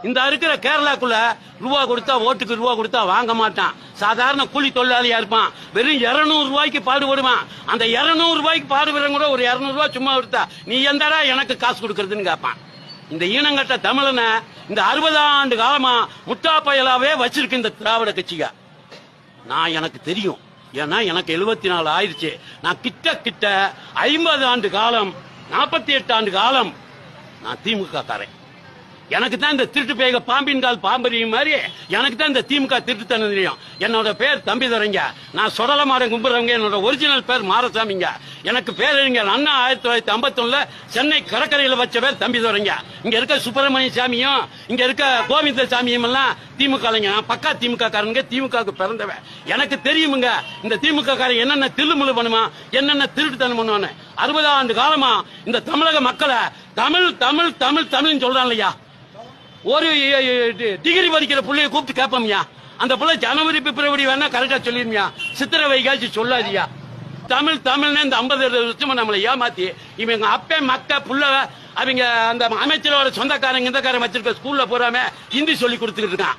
இந்த இருக்கிற கேரளாக்குள்ள ரூபா கொடுத்தா ஓட்டுக்கு ரூபா கொடுத்தா வாங்க மாட்டான். சாதாரண கூலி தொழிலாளியா இருப்பான். வெறும் 200 ரூபாய்க்கு பாடுபடுவான். அந்த 200 ரூபாய்க்கு பாடுபடுறவங்க கூட ஒரு 200 ரூபாய் சும்மா கொடுத்தா நீ எந்தடா எனக்கு காசு கொடுக்கறதுன்னு கேட்பான். இந்த ஈனங்கட்ட தமிழனை இந்த 60 ஆண்டு காலமா முட்டா பயலாவே வச்சிருக்கு இந்த திராவிட கட்சிக. நான் எனக்கு தெரியும். ஏன்னா எனக்கு 74 ஆயிடுச்சு. நான் கிட்ட 50 ஆண்டு காலம் 48 ஆண்டு காலம் நான் திமுக காரன். எனக்கு தான் இந்த திருட்டு பேக பாம்பின் கால் பாம்பரியும் மாதிரி எனக்கு தான் இந்த திமுக திருட்டு தன தெரியும். என்னோட பேர் தம்பிதுரைங்க. நான் சொடல மாடம் கும்பிடுறவங்க. என்னோட ஒரிஜினல் பேர் மாரசாமிங்க. எனக்கு பேரறிஞர் அண்ணா 1951 சென்னை கடற்கரையில் வச்ச பேர் தம்பிதுரைங்க. இங்க இருக்க சுப்பிரமணிய சாமியும் இங்க இருக்க கோவிந்த சாமியும் எல்லாம் திமுக. நான் பக்கா திமுக காரங்க. திமுக பிறந்தவன். எனக்கு தெரியுமுங்க இந்த திமுக காரன் என்னென்ன தில்லுமுள்ளு பண்ணுமா, என்னென்ன திருட்டுத்தனம் பண்ணுவான்னு. 60 ஆண்டு காலமா இந்த தமிழக மக்களை தமிழ் தமிழ் தமிழ் தமிழ் சொல்றான் இல்லையா. ஒரு டிகிரி படிக்கிற பிள்ளைய கூப்பிட்டு கேட்போம்யா. அந்த பிள்ளை ஜனவரி பிப்ரவரி வேணா கரெக்டா சொல்லிருமியா. சித்திரை வைகாசி சொல்லாதியா. தமிழ் தமிழ்னு இந்த 50 வருஷமா நம்மளை ஏமாத்தி இவங்க அப்பே மக்க புள்ள அவங்க அந்த அமைச்சரோட சொந்தக்காரங்க இந்த காரன் வச்சிருக்க ஸ்கூல்ல போறாம ஹிந்தி சொல்லி கொடுத்துட்டு இருக்கான்.